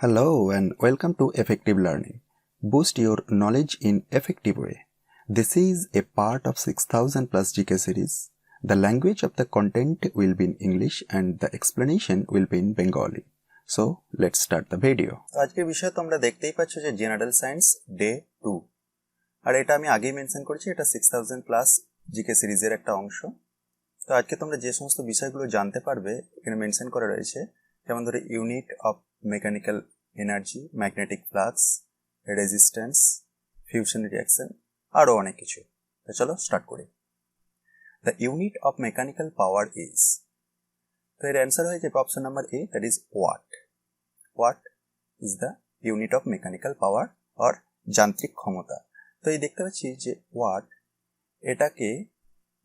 Hello and welcome to Effective Learning. Boost your knowledge in effective way. This is a part of 6000 plus GK series. The language of the content will be in English and the explanation will be in Bengali. So let's start the video. আজকে বিষয় তোমরা দেখতেই পাচ্ছ যে general science day 2 আর এটা আমি আগেই mention করেছি এটা 6000 প্লাস জিকে সিরিজের একটা অংশ। তো আজকে তোমরা যে সমস্ত বিষয়গুলো জানতে পারবে এখানে মেনশন করা রয়েছে যেমন ধরে unit of mechanical energy, magnetic flux, resistance, fusion reaction আরো অনেক কিছু। তো চলো স্টার্ট করি। The unit of mechanical power is, তো এর অ্যান্সার হয়ে যাবে option number A, that is watt. Watt is the unit of mechanical power or যান্ত্রিক ক্ষমতা। তো এই দেখতে পাচ্ছি যে ওয়াট, এটাকে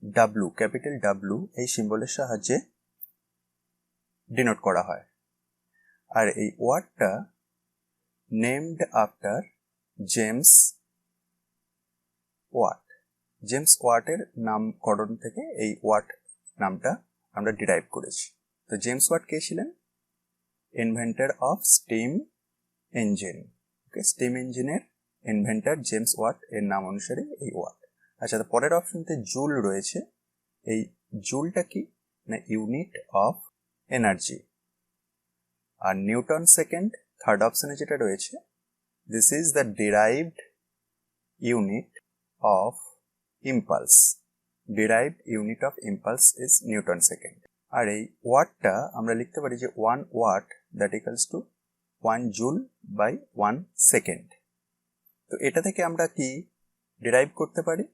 ডাব্লু, ক্যাপিটাল ডাব্লু এই সিম্বলের সাহায্যে ডিনোট করা হয়। আর এই ওয়াটটা named after James Watt. James ওয়াটের নামকরণ থেকে এই ওয়াট নামটা আমরা ডিরাইভ করেছি। তো জেমস ওয়াট কে ছিলেন? Inventor of steam engine. Okay, steam ইঞ্জিনের ইনভেন্টর জেমস ওয়াট এর নাম অনুসারে এই ওয়াট। আচ্ছা, তো পরের অপশনতে জুল রয়েছে। এই জুলটা কি না ইউনিট অফ এনার্জি। আর নিউটন সেকেন্ড, থার্ড অপশনে যেটা রয়েছে, this is the derived unit of impulse. Derived unit of impulse is newton second. আর এই ওয়াটটা আমরা লিখতে পারি যে 1 watt that equals to 1 joule by 1 second. তো এটা থেকে আমরা কি ডিরাইভ করতে পারি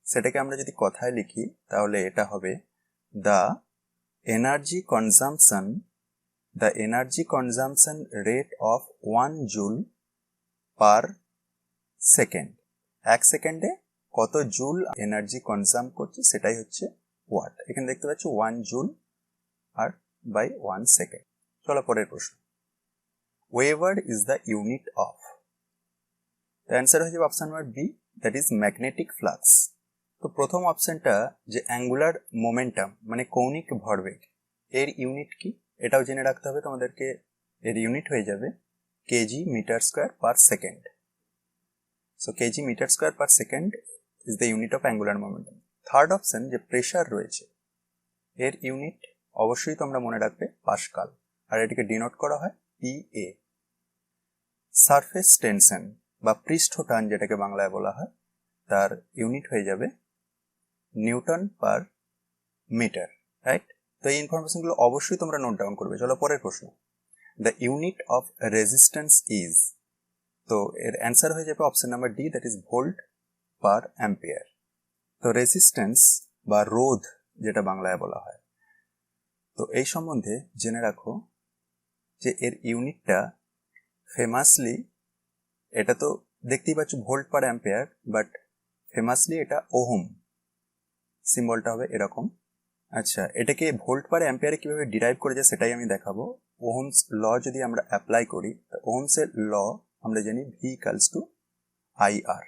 সেটাকে আমরা যদি কথায় লিখি তাহলে এটা হবে the energy consumption rate of 1 joule per second. এক সেকেন্ডে কত জুল এনার্জি কনজাম করছে সেটাই হচ্ছে ওয়াট। এখানে দেখতে পাচ্ছি 1 জুল আর বাই 1 সেকেন্ড। চলো পরের প্রশ্ন। Weber is the unit of, the answer হয়ে যাবে option number B, that is magnetic flux. তো প্রথম অপশনটা যে অ্যাঙ্গুলার মোমেন্টাম মানে কৌণিক ভরবেগ, এর ইউনিট কি এটাও জেনে রাখতে হবে তোমাদেরকে। এর ইউনিট হয়ে যাবে KG metre square per second. So KG metre square per second is the unit of angular momentum. Third option যে প্রেশার রয়েছে, এর ইউনিট অবশ্যই তোমরা মনে রাখবে পাস্কাল, আর এটিকে ডিনোট করা হয় পিএ। সারফেস টেনশন বা পৃষ্ঠ টান যেটাকে বাংলায় বলা হয়, তার ইউনিট হয়ে যাবে নিউটন পার মিটার, রাইট? তো এই ইনফরমেশনগুলো অবশ্যই তোমরা নোট ডাউন করবে। চলো পরের প্রশ্ন। The unit of resistance is, তো এর অ্যান্সার হয়ে যাবে option number D, that is volt per ampere. তো রেজিস্ট্যান্স বা রোধ যেটা বাংলায় বলা হয়, তো এই সম্বন্ধে জেনে রাখো যে এর ইউনিটটা ফেমাসলি, এটা তো দেখতেই পাচ্ছ ভোল্ট পার অ্যাম্পিয়ার, বাট ফেমাসলি এটা ওহম। সিম্বলটা হবে এরকম। আচ্ছা, এটাকে ভোল্ট পার অ্যাম্পিয়ারে কিভাবে ডিরাইভ করে যায় সেটাই আমি দেখাবো। ওহমস ল যদি আমরা অ্যাপ্লাই করি, ওহমসের ল আমরা জানি ভি ইকুয়ালস টু আই আর।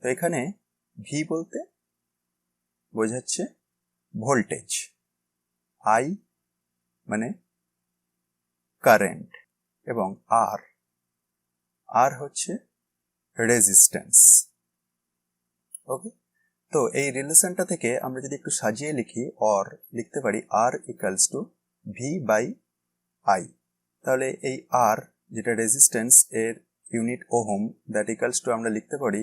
তো এখানে ভি বলতে বোঝাচ্ছে ভোল্টেজ, আই মানে কারেন্ট, এবং আর হচ্ছে রেজিস্ট্যান্স। ওকে, তো এই রিলেশনটা থেকে আমরা যদি একটু সাজিয়ে লিখি, অর লিখতে পারি R equals to V by I. তাহলে এই আর যেটা রেজিস্ট্যান্স, এর unit ohm, that equals to আমরা লিখতে পারি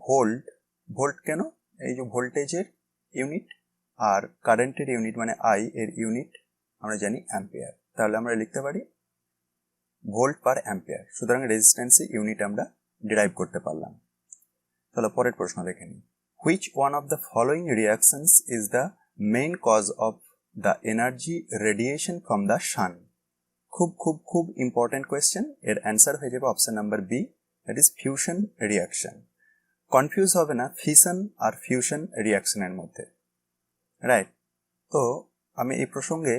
ভোল্ট। ভোল্ট কেন? এই যে ভোল্টেজের ইউনিট, আর কারেন্টের ইউনিট মানে আই এর ইউনিট আমরা জানি অ্যাম্পিয়ার। তাহলে আমরা লিখতে পারি ভোল্ট পার অ্যাম্পিয়ার। সুতরাং রেজিস্ট্যান্সের ইউনিট আমরা ডিরাইভ করতে পারলাম। তাহলে পরের প্রশ্ন দেখে নিই। Which one of the following reactions is the main cause of the energy radiation from the sun? খুব ইম্পর্টেন্ট কোয়েশ্চেন। এর অ্যান্সার হয়ে যাবে option number B, that is fusion reaction. Confuse হবে না ফিশন আর ফিউশন রিয়াকশনের মধ্যে, রাইট? তো আমি এই প্রসঙ্গে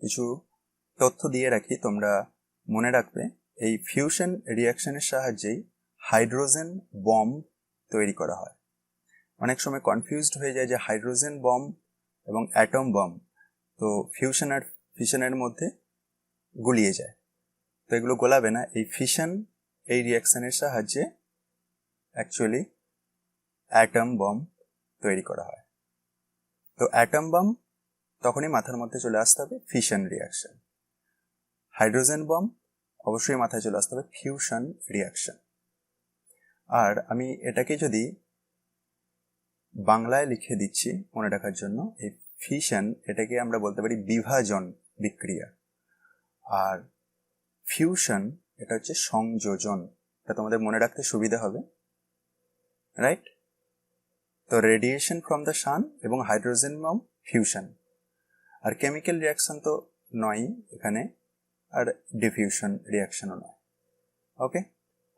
কিছু তথ্য দিয়ে রাখি, তোমরা মনে রাখবে। এই ফিউশন রিয়াকশনের সাহায্যেই হাইড্রোজেন বম্ব তৈরি করা হয়। অনেক সময় কনফিউজড হয়ে যায় যে হাইড্রোজেন বম্ব এবং অ্যাটম বম্ব, তো ফিউশন আর ফিশনের মধ্যে গুলিয়ে যায়। তো এগুলো গলাবে না, এই ফিশন এই রিয়াকশনের সাহায্যে অ্যাকচুয়ালি অ্যাটম বম তৈরি করা হয়। তো অ্যাটম বম তখনই মাথার মধ্যে চলে আসতে হবে ফিশন রিয়াকশন। হাইড্রোজেন বম অবশ্যই মাথায় চলে আসতে হবে ফিউশন রিয়াকশন। আর আমি এটাকে যদি বাংলায় লিখে দিচ্ছি মনে রাখার জন্য, এই ফিশন এটাকে আমরা বলতে পারি বিভাজন বিক্রিয়া, আর ফিউশন এটা হচ্ছে সংযোজন। এটা তোমাদের মনে রাখতে সুবিধা হবে, রাইট? তো রেডিয়েশন ফ্রম দ্য সান এবং হাইড্রোজেন বম ফিউশন। আর কেমিক্যাল রিয়াকশন তো নয় এখানে, আর ডিফিউশন রিয়াকশনও নয়। ওকে,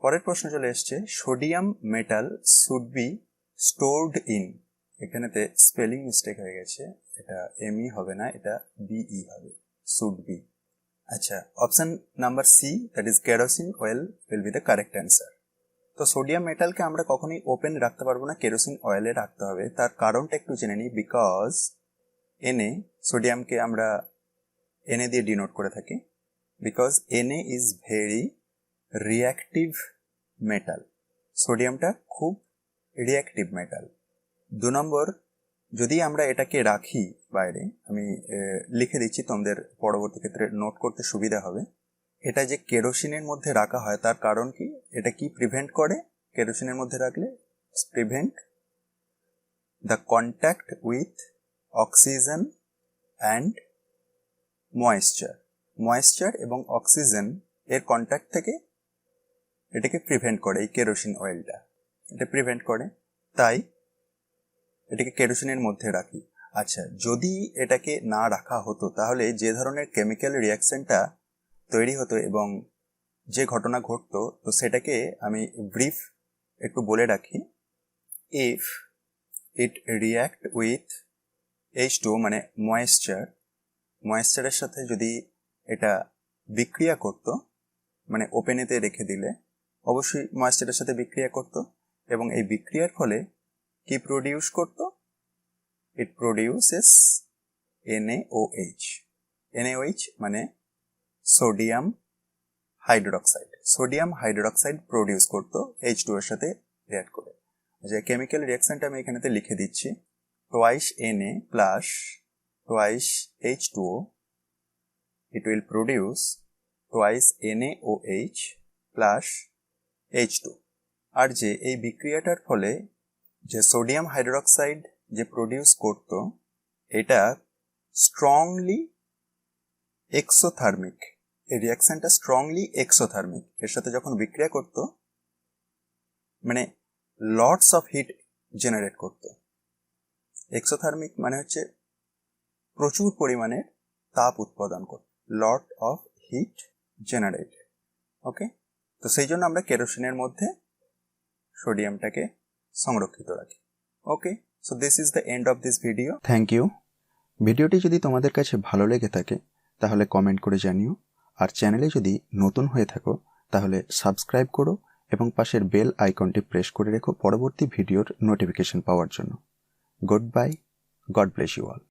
পরের প্রশ্ন চলে এসছে, sodium metal should be stored in. এখানেতে স্পেলিং মিস্টেক হয়ে গেছে, এটা এমই হবে না, এটা বিই হবে, শুড বি। আচ্ছা, option number C, that is kerosene oil will be the correct answer. তো সোডিয়াম মেটালকে আমরা কখনোই ওপেন রাখতে পারবো না, কেরোসিন অয়েলে রাখতে হবে। তার কারণটা একটু জেনে নিই। বিকজ এনে, সোডিয়ামকে আমরা এনে দিয়ে ডিনোট করে থাকি, বিকজ এনে ইজ ভেরি রিঅ্যাক্টিভ মেটাল। সোডিয়ামটা খুব রিঅ্যাক্টিভ মেটাল। 2 নম্বর, যদি আমরা এটাকে রাখি বাইরে, আমি লিখে দিচ্ছি, তোমাদের পরবর্তী ক্ষেত্রে নোট করতে সুবিধা হবে। এটা যে কেরোসিনের মধ্যে রাখা হয় তার কারণ কি? এটা কি প্রিভেন্ট করে? কেরোসিনের মধ্যে রাখলে prevent the contact with oxygen and moisture এবং অক্সিজেন এর কন্ট্যাক্ট থেকে এটাকে প্রিভেন্ট করে। এই কেরোসিন অয়েলটা এটা প্রিভেন্ট করে, তাই এটাকে কেরোসিনের মধ্যে রাখি। আচ্ছা, যদি এটাকে না রাখা হতো তাহলে যে ধরনের কেমিক্যাল রিয়াকশনটা তৈরি হতো এবং যে ঘটনা ঘটতো, তো সেটাকে আমি ব্রিফ একটু বলে রাখি। If it react with H2 মানে ময়েশ্চারের সাথে যদি এটা বিক্রিয়া করত, মানে ওপেনেতে রেখে দিলে অবশ্যই ময়েশ্চারের সাথে বিক্রিয়া করত, এবং এই বিক্রিয়ার ফলে কি প্রডিউস করত? ইট প্রডিউসেস NaOH মানে সোডিয়াম হাইড্রোক্সাইড প্রডিউস করত H2 এর সাথে রিঅ্যাক্ট করে। যে কেমিক্যাল রিঅ্যাকশনটা আমি এখানেতে লিখে দিচ্ছি, twice Na plus twice H2O, it will produce twice NaOH plus H2। আর যে এই বিক্রিয়াটার ফলে যে সোডিয়াম হাইড্রোক্সাইড যে প্রডিউস করত, এটা স্ট্রংলি এক্সোথার্মিক। এই রিয়াকশনটা স্ট্রংলি এক্সোথার্মিক। এর সাথে যখন বিক্রিয়া করত, মানে লটস অফ হিট জেনারেট করত। এক্সোথার্মিক মানে হচ্ছে প্রচুর পরিমাণে তাপ উৎপাদন করত, lot of heat generated. Okay, তো সেই জন্য আমরা কেরোসিনের মধ্যে সোডিয়ামটাকে সংরক্ষিত রাখি। Okay, so this is the end of this video. Thank you. ভিডিওটি যদি তোমাদের কাছে ভালো লেগে থাকে তাহলে কমেন্ট করে জানিও, আর চ্যানেলে যদি নতুন হয়ে থাকো তাহলে সাবস্ক্রাইব করো এবং পাশের বেল আইকনটি প্রেস করে রেখো পরবর্তী ভিডিওর নোটিফিকেশন পাওয়ার জন্য। Good bye, God bless you all.